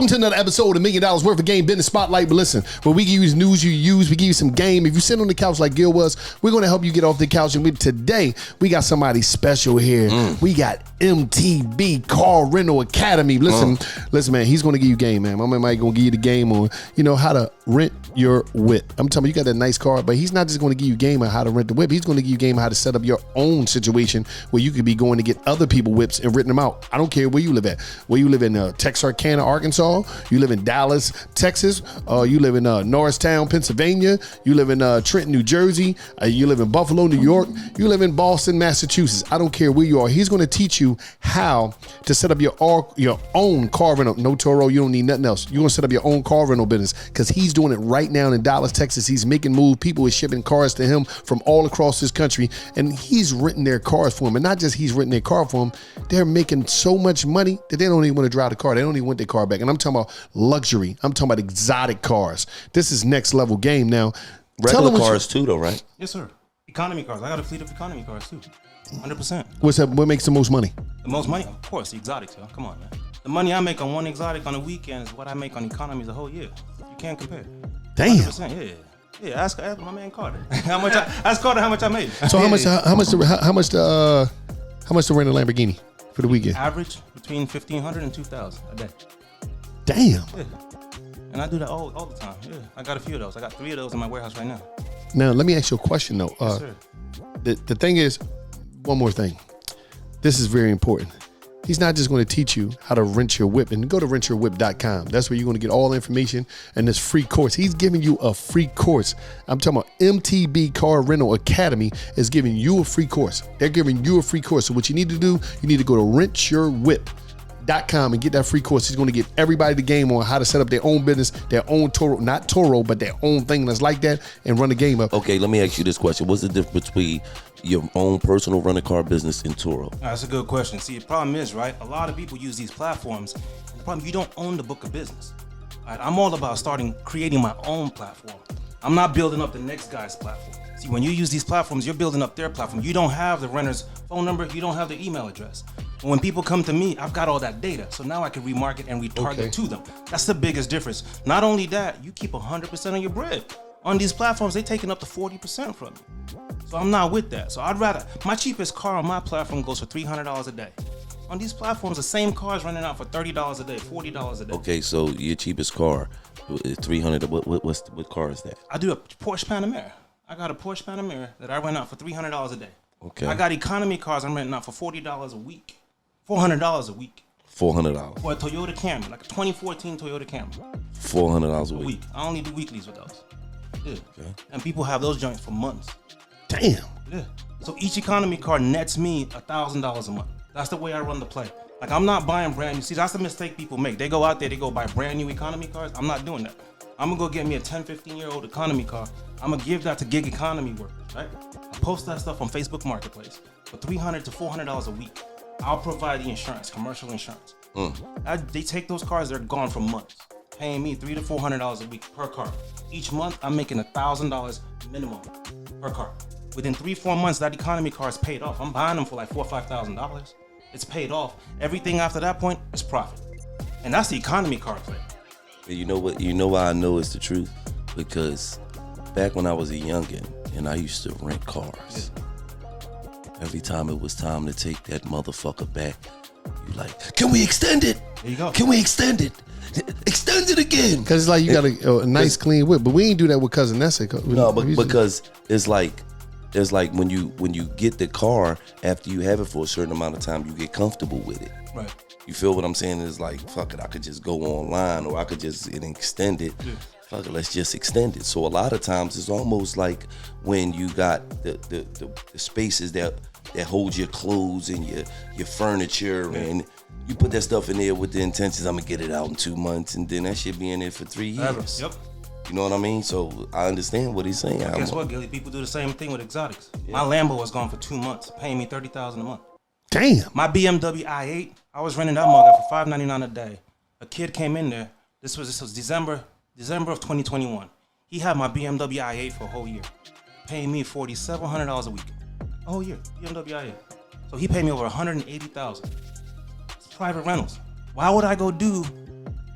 Welcome to another episode of $1 Million Worth of Game Business Spotlight. But listen, where we give you news you use, we give you some game. If you sit on the couch like Gil was, we're going to help you get off the couch. And today, we got somebody special here. We got MTB Car Rental Academy. Listen, man, he's going to give you game, man. My man Mike going to give you the game on, how to rent your whip. I'm telling you, you got that nice car, but he's not just going to give you game on how to rent the whip. He's going to give you game on how to set up your own situation where you could be going to get other people whips and renting them out. I don't care where you live at. Where you live in Texarkana, Arkansas, you live in Dallas, Texas, you live in Norristown, Pennsylvania, you live in Trenton, New Jersey, you live in Buffalo, New York, you live in Boston, Massachusetts. I don't care where you are. He's going to teach you how to set up your own car rental. No Turo, you don't need nothing else. You're going to set up your own car rental business because he's doing it right now in Dallas, Texas. He's making moves. People are shipping cars to him from all across this country, and he's renting their cars for him. And not just he's renting their car for him, they're making so much money that they don't even want to drive the car. They don't even want their car back. And I'm talking about luxury. I'm talking about exotic cars. This is next level game now. Regular cars too, though, right? Yes, sir. Economy cars. I got a fleet of economy cars too. 100%. What's up? What makes the most money? The most money? Of course, the exotics, yo. Come on, man. The money I make on one exotic on a weekend is what I make on economies a whole year. You can't compare. Damn. 100%, yeah. Yeah, ask my man Carter. Ask Carter how much I made. So how much to rent a Lamborghini for the weekend? Average between $1,500 and $2,000 a day. Damn. Yeah. And I do that all the time. Yeah. I got a few of those. I got 3 of those in my warehouse right now. Now let me ask you a question though. Yes, sir. The thing is, one more thing. This is very important. He's not just going to teach you how to rent your whip, and go to rentyourwhip.com. That's where you're going to get all the information and this free course. He's giving you a free course. I'm talking about MTB Car Rental Academy is giving you a free course. They're giving you a free course. So what you need to do, you need to go to rentyourwhip.com and get that free course. He's going to give everybody the game on how to set up their own business, their own Turo, not Turo, but their own thing that's like that, and run the game up. Okay, let me ask you this question. What's the difference between your own personal rental car business and Turo? That's a good question. See, the problem is, right, a lot of people use these platforms. The problem, you don't own the book of business. Right? I'm all about creating my own platform. I'm not building up the next guy's platform. See, when you use these platforms, you're building up their platform. You don't have the renter's phone number. You don't have their email address. But when people come to me, I've got all that data. So now I can remarket and retarget to them. That's the biggest difference. Not only that, you keep 100% of your bread. On these platforms, they're taking up to 40% from you. So I'm not with that. So I'd rather, my cheapest car on my platform goes for $300 a day. On these platforms, the same car is running out for $30 a day, $40 a day. Okay, so your cheapest car is $300. What car is that? I do a Porsche Panamera. I got a Porsche Panamera that I rent out for $300 a day. Okay. I got economy cars I'm renting out for $40 a week, $400 a week. $400. For a Toyota Camry, like a 2014 Toyota Camry. $400 a week. I only do weeklies with those. Yeah. Okay. And people have those joints for months. Damn. Yeah. So each economy car nets me $1,000 a month. That's the way I run the play. Like, I'm not buying brand new. See, that's the mistake people make. They go out there, they go buy brand new economy cars. I'm not doing that. I'm gonna go get me a 10, 15-year-old economy car. I'm gonna give that to gig economy workers, right? I post that stuff on Facebook Marketplace for $300 to $400 a week. I'll provide the insurance, commercial insurance. They take those cars, they're gone for months, paying me $300 to $400 a week per car. Each month, I'm making $1,000 minimum per car. Within 3-4 months, that economy car is paid off. I'm buying them for like $4,000 or $5,000. It's paid off. Everything after that point is profit. And that's the economy car play. You know what? You know why I know it's the truth? Because back when I was a youngin' and I used to rent cars, every time it was time to take that motherfucker back, you like, can we extend it? There you go. Can we extend it? Extend it again. Because it's like you got a nice clean whip, but we ain't do that with Cousin Nessa. No, but because it's like when you get the car, after you have it for a certain amount of time, you get comfortable with it. Right. You feel what I'm saying? It's like, fuck it, I could just go online or I could just extend it. Yeah. Fuck it, let's just extend it. So a lot of times it's almost like when you got the spaces that hold your clothes and your furniture, and you put that stuff in there with the intentions, I'm gonna get it out in 2 months, and then that shit be in there for 3 years. Yep. You know what I mean? So I understand what he's saying. Guess what, Gilly? People do the same thing with exotics. Yeah. My Lambo was gone for 2 months, paying me $30,000 a month. Damn. My BMW i8, I was renting that mug for $5.99 a day. A kid came in there. This was December of 2021. He had my BMW i8 for a whole year, paying me $4,700 a week. A whole year, BMW i8. So he paid me over $180,000. It's private rentals. Why would I go do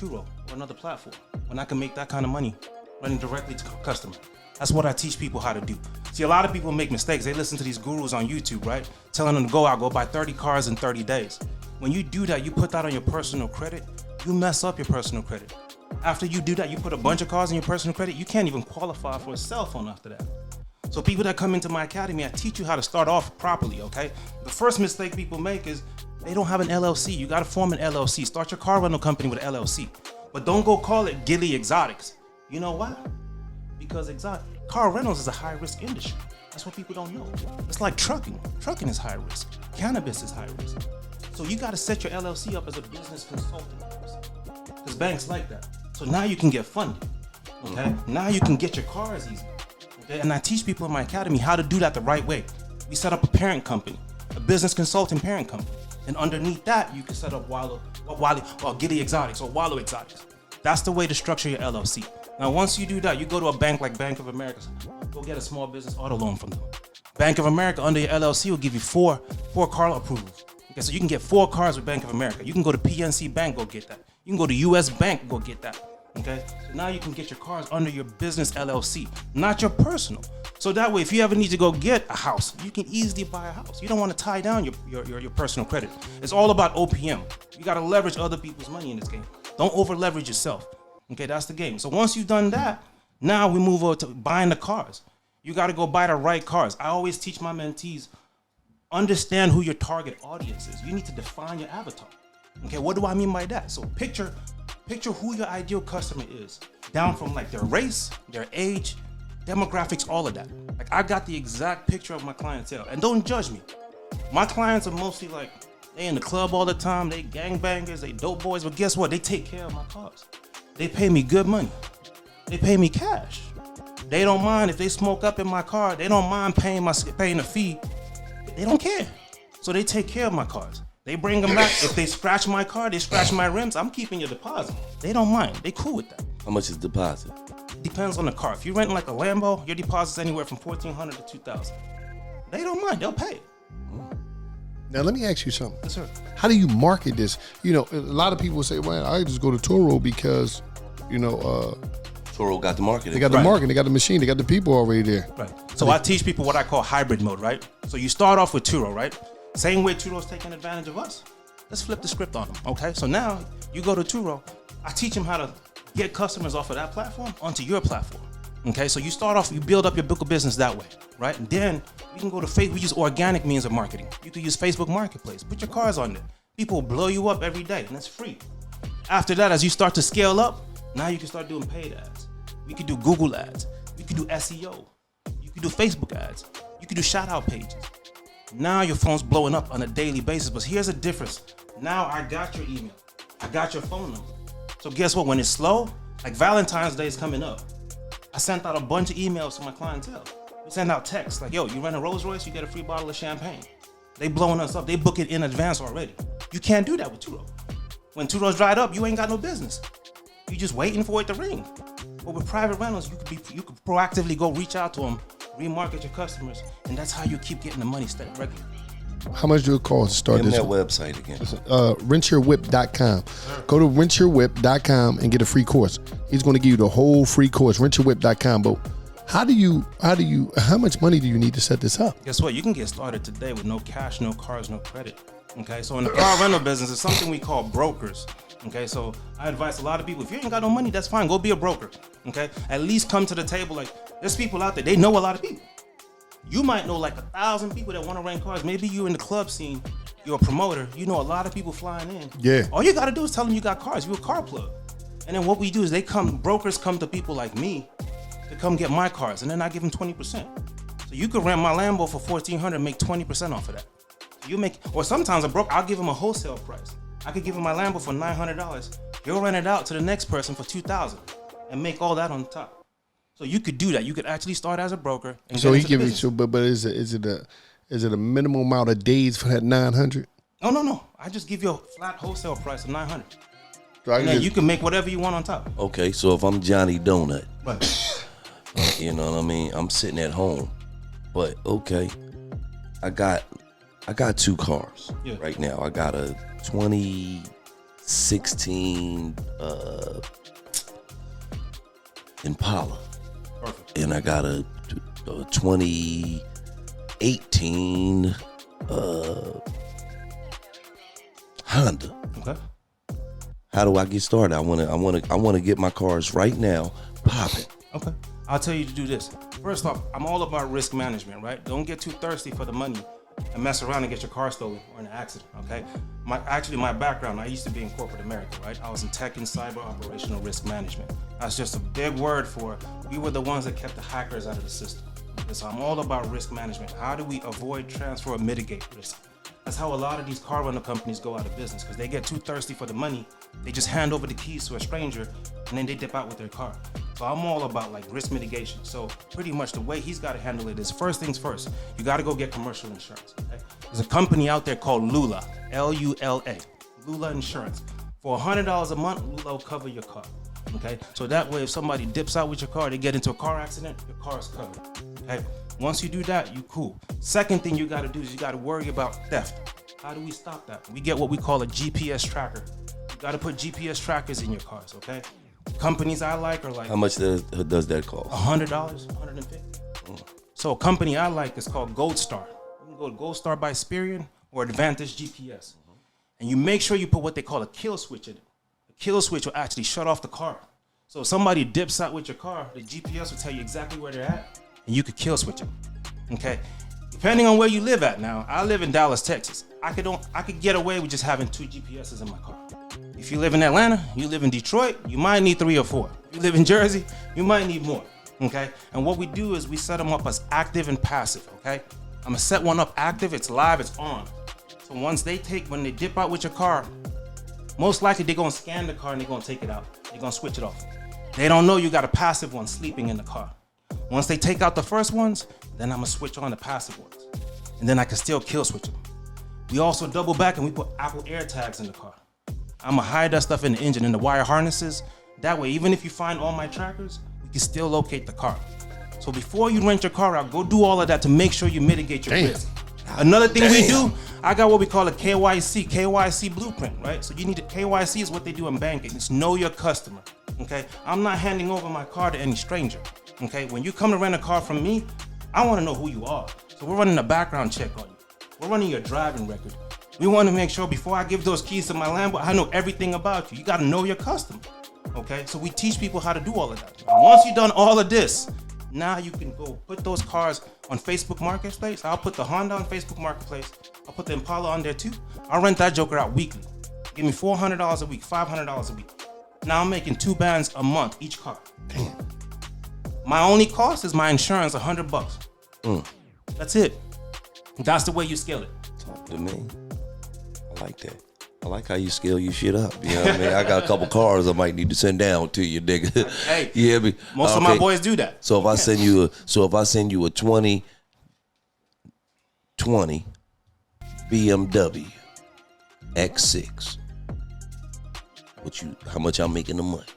Turo or another platform when I can make that kind of money running directly to customer? That's what I teach people how to do. See, a lot of people make mistakes. They listen to these gurus on YouTube, right? Telling them to go out, go buy 30 cars in 30 days. When you do that, you put that on your personal credit, you mess up your personal credit. After you do that, you put a bunch of cars in your personal credit, you can't even qualify for a cell phone after that. So people that come into my academy, I teach you how to start off properly, okay? The first mistake people make is they don't have an LLC. You gotta form an LLC. Start your car rental company with an LLC. But don't go call it Gilly Exotics. You know why? Because car rentals is a high risk industry. That's what people don't know. It's like trucking. Trucking is high risk. Cannabis is high risk. So you gotta set your LLC up as a business consultant. Because banks like that. So now you can get funded. Okay? Now you can get your cars easy. Okay? And I teach people in my academy how to do that the right way. We set up a parent company, a business consulting parent company. And underneath that, you can set up Gilly Exotics or Wallow Exotics. That's the way to structure your LLC. Now, once you do that, you go to a bank like Bank of America, go get a small business auto loan from them. Bank of America, under your LLC, will give you four car approvals. Okay, so you can get 4 cars with Bank of America. You can go to PNC Bank, go get that. You can go to US Bank, go get that. Okay, so now you can get your cars under your business LLC, not your personal. So that way, if you ever need to go get a house, you can easily buy a house. You don't want to tie down your personal credit. It's all about OPM. You got to leverage other people's money in this game. Don't over leverage yourself. Okay, that's the game. So once you've done that, now we move over to buying the cars. You got to go buy the right cars. I always teach my mentees, understand who your target audience is. You need to define your avatar. Okay, what do I mean by that? So picture who your ideal customer is, down from like their race, their age, demographics, all of that. Like I got the exact picture of my clientele, and don't judge me. My clients are mostly like, they in the club all the time, they gangbangers, they dope boys, but guess what? They take care of my cars. They pay me good money. They pay me cash. They don't mind if they smoke up in my car. They don't mind paying a fee. They don't care. So they take care of my cars. They bring them back. If they scratch my car, they scratch my rims, I'm keeping your deposit. They don't mind. They cool with that. How much is deposit? Depends on the car. If you're renting like a Lambo, your deposit's anywhere from $1,400 to $2,000. They don't mind. They'll pay. Now let me ask you something. Yes, sir. How do you market this? You know, a lot of people say, "Well, I just go to Turo because, you know, Turo got the marketing. They got the marketing, they got the machine, they got the people already there." Right. So I teach people what I call hybrid mode, right? So you start off with Turo, right? Same way Turo's taking advantage of us. Let's flip the script on them, okay? So now you go to Turo. I teach them how to get customers off of that platform onto your platform. Okay, so you start off, you build up your book of business that way, right? And then we can go to Facebook. We use organic means of marketing. You can use Facebook Marketplace. Put your cars on there. People will blow you up every day, and it's free. After that, as you start to scale up, now you can start doing paid ads. We can do Google ads. We can do SEO. You can do Facebook ads. You can do shout out pages. Now your phone's blowing up on a daily basis. But here's the difference. Now I got your email. I got your phone number. So guess what? When it's slow, like Valentine's Day is coming up, I sent out a bunch of emails to my clientele. We send out texts like, yo, you rent a Rolls Royce, you get a free bottle of champagne. They blowing us up. They book it in advance already. You can't do that with Turo. When Turo's dried up, you ain't got no business. You just waiting for it to ring. But with private rentals, you could proactively go reach out to them, remarket your customers, and that's how you keep getting the money steady regular. How much do it cost to start Give this? me that website again. Rentyourwhip.com. Go to rentyourwhip.com and get a free course. He's going to give you the whole free course. Rentyourwhip.com. But how much money do you need to set this up? Guess what? You can get started today with no cash, no cars, no credit. Okay, so in the car rental business, it's something we call brokers. Okay, so I advise a lot of people, if you ain't got no money, that's fine. Go be a broker. Okay, at least come to the table. Like, there's people out there, they know a lot of people. You might know like 1,000 people that want to rent cars. Maybe you in the club scene, you're a promoter. You know a lot of people flying in. Yeah. All you got to do is tell them you got cars. You're a car plug. And then what we do is brokers come to people like me to come get my cars, and then I give them 20%. So you could rent my Lambo for $1,400, make 20% off of that. Or sometimes I'll give them a wholesale price. I could give him my Lambo for $900. He'll rent it out to the next person for $2,000 and make all that on top. So you could do that. You could actually start as a broker. And so he give you, but is it a minimum amount of days for that 900? No. I just give you a flat wholesale price of $900. So and then you can make whatever you want on top. Okay, so if I'm Johnny Donut, right. You know what I mean? I'm sitting at home, but okay, I got 2 cars right now. I got a 2016 16 Impala. Perfect. And I got a 2018 Honda. Okay. How do I get started? I want to get my cars right now popping. Okay. I'll tell you to do this. First off, I'm all about risk management, right? Don't get too thirsty for the money and mess around and get your car stolen or in an accident, okay? My background, I used to be in corporate America, right? I was in tech and cyber operational risk management. That's just a big word for we were the ones that kept the hackers out of the system. Okay, so I'm all about risk management. How do we avoid, transfer, or mitigate risk? That's how a lot of these car rental companies go out of business because they get too thirsty for the money. They just hand over the keys to a stranger and then they dip out with their car. So I'm all about like risk mitigation. So pretty much the way he's got to handle it is first things first, you got to go get commercial insurance. Okay? There's a company out there called Lula, L-U-L-A, Lula Insurance. For $100 a month, Lula will cover your car. Okay, so that way if somebody dips out with your car, they get into a car accident, your car is covered. Okay, once you do that, you cool. Second thing you got to do is you got to worry about theft. How do we stop that? We get what we call a GPS tracker. You got to put GPS trackers in your cars. Okay, companies I like are like, how much does that cost? $100, $150. So a company I like is called Gold Star. You can go to Gold Star by Experian or Advantage GPS, and you make sure you put what they call a kill switch in it. Kill switch will actually shut off the car. So if somebody dips out with your car, the GPS will tell you exactly where they're at, and you could kill switch them. Okay. Depending on where you live at now, I live in Dallas, Texas. I could get away with just having 2 GPSs in my car. If you live in Atlanta, you live in Detroit, you might need 3 or 4. If you live in Jersey, you might need more. Okay. And what we do is we set them up as active and passive. Okay. I'm gonna set one up active. It's live. It's on. So when they dip out with your car, most likely they're gonna scan the car and they're gonna take it out. They're gonna switch it off. They don't know you got a passive one sleeping in the car. Once they take out the first ones, then I'm gonna switch on the passive ones. And then I can still kill switch them. We also double back and we put Apple AirTags in the car. I'm gonna hide that stuff in the engine, in the wire harnesses. That way, even if you find all my trackers, we can still locate the car. So before you rent your car out, go do all of that to make sure you mitigate your risk. Another thing we do, I got what we call a KYC blueprint, right? So you need KYC is what they do in banking. It's know your customer, okay? I'm not handing over my car to any stranger, okay? When you come to rent a car from me, I want to know who you are. So we're running a background check on you. We're running your driving record. We want to make sure before I give those keys to my Lambo, I know everything about you. You got to know your customer, okay? So we teach people how to do all of that. And once you've done all of this, now you can go put those cars on Facebook Marketplace. I'll put the Honda on Facebook Marketplace. I'll put the Impala on there too. I'll rent that joker out weekly. Give me $400 a week, $500 a week. Now I'm making 2 bands a month each car. Damn. My only cost is my insurance, $100. That's it. That's the way you scale it. Talk to me. I like that. I like how you scale your shit up. You know what I mean? I got a couple cars I might need to send down to you, nigga. Hey, yeah, but, most of my boys do that. So if I send you a 2020 BMW X6, how much I'm making the money?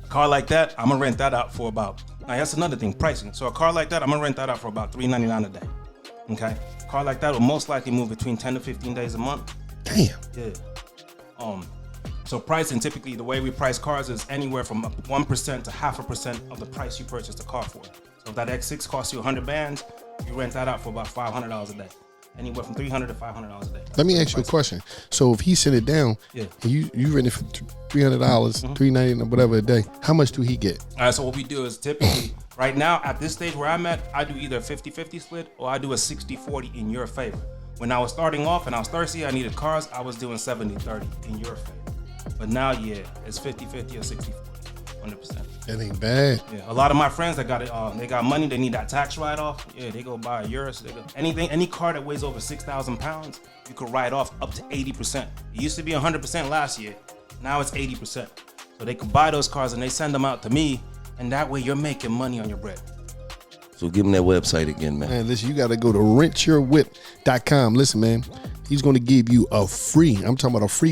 A car like that, I'm gonna rent that out for about. Now that's another thing, pricing. So a car like that, I'm gonna rent that out for about $399 a day. Okay, a car like that will most likely move between 10 to 15 days a month. Damn. Yeah. So pricing, typically the way we price cars is anywhere from 1% to 0.5% of the price you purchased the car for. So if that X6 costs you 100 bands, you rent that out for about $500 a day. Anywhere from $300 to $500 a day. Let me ask you a question. So if he sent it down, and you rent it for $300, $390, whatever a day, how much do he get? All right, so what we do is typically, right now, at this stage where I'm at, I do either a 50-50 split or I do a 60-40 in your favor. When I was starting off and I was thirsty, I needed cars, I was doing 70-30 in your favor. But now, yeah, it's 50-50 or 60-40, 100%. That ain't bad. Yeah, a lot of my friends that got it, they got money, they need that tax write-off. Yeah, they go buy a Urus. Any car that weighs over 6,000 pounds, you could write off up to 80%. It used to be 100% last year. Now it's 80%. So they could buy those cars and they send them out to me, and that way you're making money on your bread. So give them that website again, man. Man, listen, you got to go to rentyourwhip.com. Listen, man, he's going to give you a free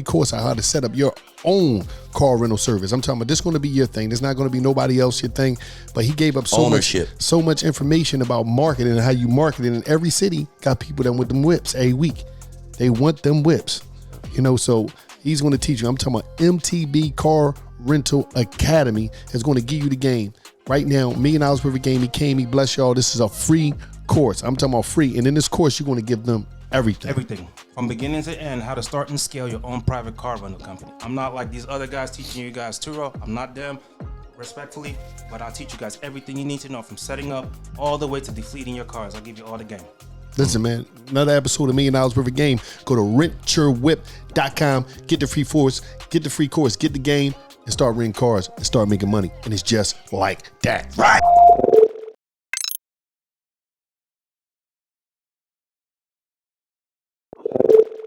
course on how to set up your own car rental service. I'm talking about this is going to be your thing. There's not going to be nobody else your thing. But he gave up so much information about marketing and how you market it. And every city got people that want them whips every week. They want them whips. You know, so He's going to teach you. I'm talking about MTB Car Rental Academy is going to give you the game. Right now, $1 million worth of game. He came, he bless y'all. This is a free course. I'm talking about free. And in this course, you're going to give them everything. Everything. From beginning to end, how to start and scale your own private car rental company. I'm not like these other guys teaching you guys Turo. I'm not them, respectfully, but I'll teach you guys everything you need to know from setting up all the way to defleeting your cars. I'll give you all the game. Listen, man, another episode of $1 million worth of game. Go to rentyourwhip.com, get the free course, get the game, and start renting cars and start making money. And it's just like that. Right.